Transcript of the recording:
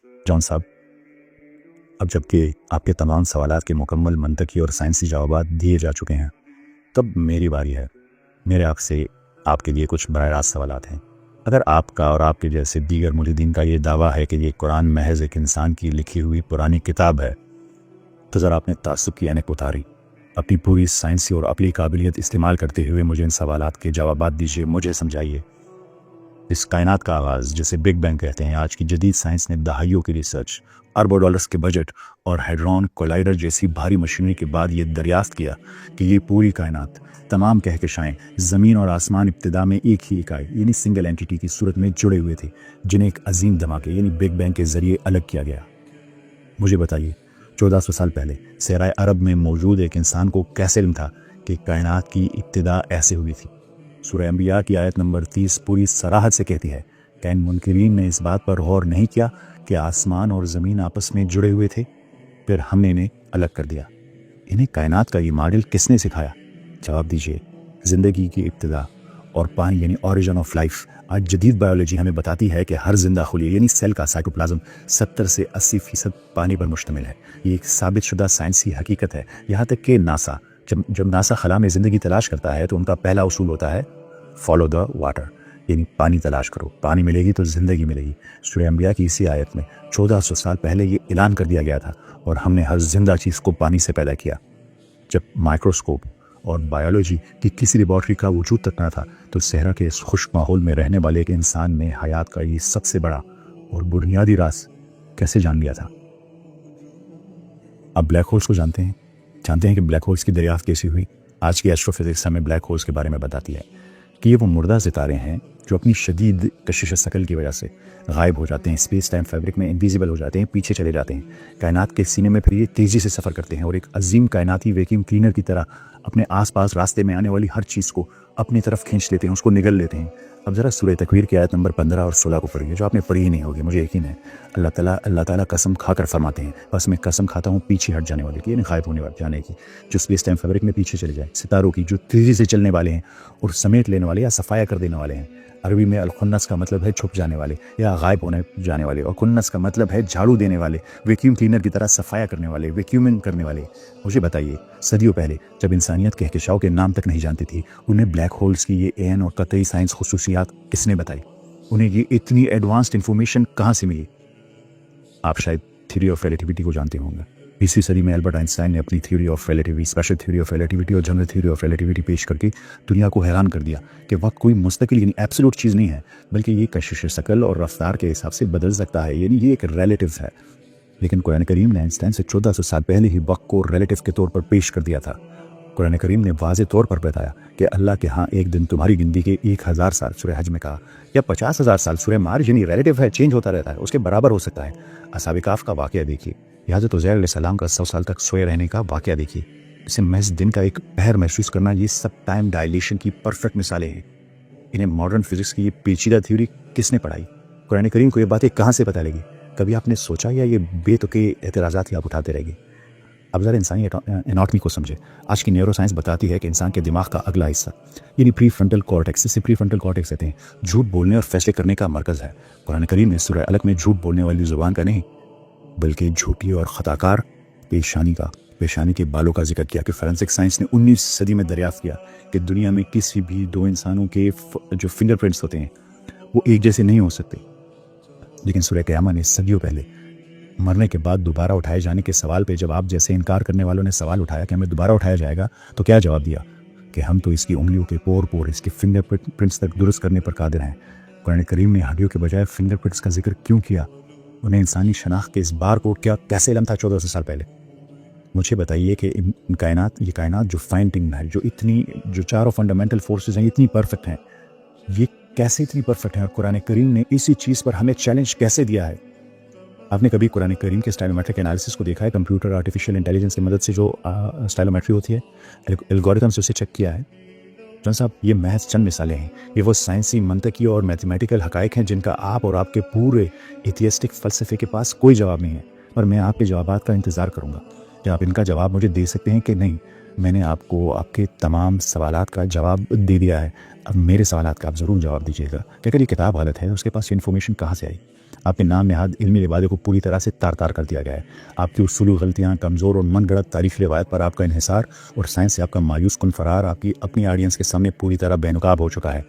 جان صاحب، اب جب کہ آپ کے تمام سوالات کے مکمل منطقی اور سائنسی جوابات دیے جا چکے ہیں، تب میری باری ہے۔ میرے آپ کے لیے کچھ براہ راست سوالات ہیں۔ اگر آپ کا اور آپ کے جیسے دیگر مجدین کا یہ دعویٰ ہے کہ یہ قرآن محض ایک انسان کی لکھی ہوئی پرانی کتاب ہے، تو ذرا آپ نے تعصب کی اینک اتاری، اپنی پوری سائنسی اور عقلی قابلیت استعمال کرتے ہوئے مجھے ان سوالات کے جوابات دیجیے، مجھے سمجھائیے۔ اس کائنات کا آغاز، جسے بگ بینگ کہتے ہیں، آج کی جدید سائنس نے دہائیوں کی ریسرچ، اربوں ڈالرز کے بجٹ اور ہیڈرون کولائڈر جیسی بھاری مشینری کے بعد یہ دریافت کیا کہ یہ پوری کائنات، تمام کہکشائیں، زمین اور آسمان ابتدا میں ایک ہی اکائی یعنی سنگل اینٹیٹی کی صورت میں جڑے ہوئے تھے، جنہیں ایک عظیم دھماکے یعنی بگ بینگ کے ذریعے الگ کیا گیا۔ مجھے بتائیے، 1400 سال پہلے صحرائے عرب میں موجود ایک انسان کو کیسے علم تھا کہ کائنات کی ابتدا ایسے ہوئی تھی؟ سورہ انبیاء کی آیت نمبر 30 پوری صراحت سے کہتی ہے کہ ان منکرین نے اس بات پر غور نہیں کیا کہ آسمان اور زمین آپس میں جڑے ہوئے تھے، پھر ہم نے انہیں الگ کر دیا۔ انہیں کائنات کا یہ ماڈل کس نے سکھایا؟ جواب دیجیے، زندگی کی ابتدا اور پانی یعنی اوریجن آف لائف۔ آج جدید بایولوجی ہمیں بتاتی ہے کہ ہر زندہ خلیہ یعنی سیل کا سائٹوپلازم 70 سے 80% پانی پر مشتمل ہے۔ یہ ایک ثابت شدہ سائنسی حقیقت ہے، یہاں تک کہ ناسا جب ناسا خلا میں زندگی تلاش کرتا ہے تو ان کا پہلا اصول ہوتا ہے فالو دا واٹر، یعنی پانی تلاش کرو، پانی ملے گی تو زندگی ملے گی۔ سورہ انبیاء کی اسی آیت میں 1400 سال پہلے یہ اعلان کر دیا گیا تھا، اور ہم نے ہر زندہ چیز کو پانی سے پیدا کیا۔ جب مائکروسکوپ اور بایولوجی کی کسی لیبارٹری کا وجود تک نہ تھا تو صحرا کے اس خشک ماحول میں رہنے والے ایک انسان نے حیات کا یہ سب سے بڑا اور بنیادی راز کیسے جان لیا تھا؟ اب بلیک ہولز کو جانتے ہیں کہ بلیک ہولز کی دریافت کیسی ہوئی؟ آج کی ایسٹرو فزکس ہمیں بلیک ہولز کے بارے میں بتاتی ہے کہ یہ وہ مردہ ستارے ہیں جو اپنی شدید کشش ثقل کی وجہ سے غائب ہو جاتے ہیں، اسپیس ٹائم فیبرک میں انویزیبل ہو جاتے ہیں، پیچھے چلے جاتے ہیں۔ کائنات کے سینے میں پھر یہ تیزی سے سفر کرتے ہیں اور ایک عظیم کائناتی ویکیوم کلینر کی طرح اپنے آس پاس راستے میں آنے والی ہر چیز کو اپنی طرف کھینچ لیتے ہیں، اس کو نگل لیتے ہیں۔ اب ذرا سورہ تکویر کی آیت نمبر 15 اور 16 کو پڑھیے، جو آپ نے پڑھی ہی نہیں ہوگی، مجھے یقین ہے۔ اللہ تعالیٰ قسم کھا کر فرماتے ہیں، بس میں قسم کھاتا ہوں پیچھے ہٹ جانے والے کی، یعنی غائب ہونے والے جانے کی، جو اسپیس ٹائم فیبرک میں پیچھے چلے جائیں، ستاروں کی جو تیزی سے چلنے والے ہیں اور سمیٹ لینے والے یا صفایا کر دینے والے ہیں۔ عربی میں الخنس کا مطلب ہے چھپ جانے والے یا غائب ہونے جانے والے، اور کنس کا مطلب ہے جھاڑو دینے والے، ویکیوم کلینر کی طرح صفایا کرنے والے، ویکیومنگ کرنے والے۔ مجھے بتائیے، صدیوں پہلے جب انسانیت کہکشاؤں کے نام تک نہیں جانتی تھی، انہیں بلیک ہولز کی یہ عین اور قطعی سائنس خصوصیات کس نے بتائی؟ انہیں یہ اتنی ایڈوانسڈ انفارمیشن کہاں سے ملی؟ آپ شاید تھیوری آف ریلیٹیوٹی کو جانتے ہوں گے۔ 20ویں صدی میں البرٹ آئنسٹائن نے اپنی theory of relativity, special theory of relativity اور جنرل تھیوری آف ریلیٹیوٹی پیش کر کے دنیا کو حیران کر دیا کہ وقت کوئی مستقل یعنی ایبسولوٹ چیز نہیں ہے، بلکہ یہ کشش ثقل اور رفتار کے حساب سے بدل سکتا ہے، یعنی یہ ایک ریلیٹیو ہے۔ لیکن قرآن کریم نے آئنسٹائن سے 1400 سال پہلے ہی وقت کو ریلیٹیو کے طور پر پیش کر دیا تھا۔ قرآن کریم نے واضح طور پر بتایا کہ اللہ کے ہاں ایک دن تمہاری گنتی کے 1000 سال سورہ حج میں کہا، یا 50,000 سال سورہ معارج، یعنی ریلیٹیو ہے، چینج ہوتا رہتا ہے، اس کے برابر ہو سکتا ہے۔ اصحاب کہف کا واقعہ دیکھیے، حضرت عزیر علیہ السلام کا 100 سال تک سوئے رہنے کا واقعہ دیکھیے، اسے محض دن کا ایک پہر محسوس کرنا، یہ سب ٹائم ڈائلیشن کی پرفیکٹ مثالیں ہیں۔ انہیں ماڈرن فزکس کی یہ پیچیدہ تھیوری کس نے پڑھائی؟ قرآن کریم کو یہ باتیں کہاں سے پتہ لگی؟ کبھی آپ نے سوچا، یا یہ بے تکے اعتراضات ہی آپ اٹھاتے رہ گئے؟ اب ذرا انسانی اناٹمی کو سمجھے۔ آج کی نیورو سائنس بتاتی ہے کہ انسان کے دماغ کا اگلا حصہ یعنی پری فرنٹل کارٹیکس، اسے پری فرنٹل کارٹیکس کہتے ہیں، جھوٹ بولنے اور فیصلے کرنے کا مرکز ہے۔ قرآن کریم نے سورہ الق میں جھوٹ بولنے والی زبان کا نہیں، بلکہ جھوٹی اور خطاکار پیشانی کے بالوں کا ذکر کیا کہ فورینسک سائنس نے 19 صدی میں دریافت کیا کہ دنیا میں کسی بھی دو انسانوں کے جو فنگر پرنٹس ہوتے ہیں وہ ایک جیسے نہیں ہو سکتے۔ لیکن سورہ قیامہ نے صدیوں پہلے مرنے کے بعد دوبارہ اٹھائے جانے کے سوال پہ جب آپ جیسے انکار کرنے والوں نے سوال اٹھایا کہ ہمیں دوبارہ اٹھایا جائے گا، تو کیا جواب دیا؟ کہ ہم تو اس کی انگلیوں کے پور اس کے فنگر پرنٹس تک درست کرنے پر قادر ہیں۔ قرآن کریم نے ہڈیوں کے بجائے فنگر پرنٹس کا ذکر کیوں کیا؟ انہیں انسانی شناخت کے اس بار کو کیسے علم تھا 1400 سال پہلے؟ مجھے بتائیے کہ یہ کائنات جو فائن ٹیونڈ ہے، جو چاروں فنڈامنٹل فورسز ہیں، اتنی پرفیکٹ ہیں، یہ کیسے اتنی پرفیکٹ ہیں؟ اور قرآن کریم نے اسی چیز پر ہمیں چیلنج کیسے دیا ہے؟ آپ نے کبھی قرآن کریم کے اسٹائلومیٹرک انالیسس کو دیکھا ہے؟ کمپیوٹر آرٹیفیشیل انٹیلیجنس کی مدد سے جو اسٹائلومیٹری ہوتی ہے، الگوریتم سے اسے چیک کیا ہے۔ جان صاحب، یہ محض چند مثالیں ہیں، یہ وہ سائنسی، منطقی اور میتھمیٹیکل حقائق ہیں جن کا آپ اور آپ کے پورے ایتھیسٹک فلسفے کے پاس کوئی جواب نہیں ہے، اور میں آپ کے جوابات کا انتظار کروں گا کہ آپ ان کا جواب مجھے دے سکتے ہیں کہ نہیں۔ میں نے آپ کو آپ کے تمام سوالات کا جواب دے دیا ہے، اب میرے سوالات کا آپ ضرور جواب دیجیے گا کہ اگر یہ کتاب غلط ہے تو اس کے پاس یہ انفارمیشن کہاں سے آئی؟ آپ کے نام نہاد علمی روایت کو پوری طرح سے تار تار کر دیا گیا ہے۔ آپ کی اصولی غلطیاں، کمزور اور من گڑت تاریخی روایت پر آپ کا انحصار اور سائنس سے آپ کا مایوس کن فرار آپ کی اپنی آڈینس کے سامنے پوری طرح بے نقاب ہو چکا ہے۔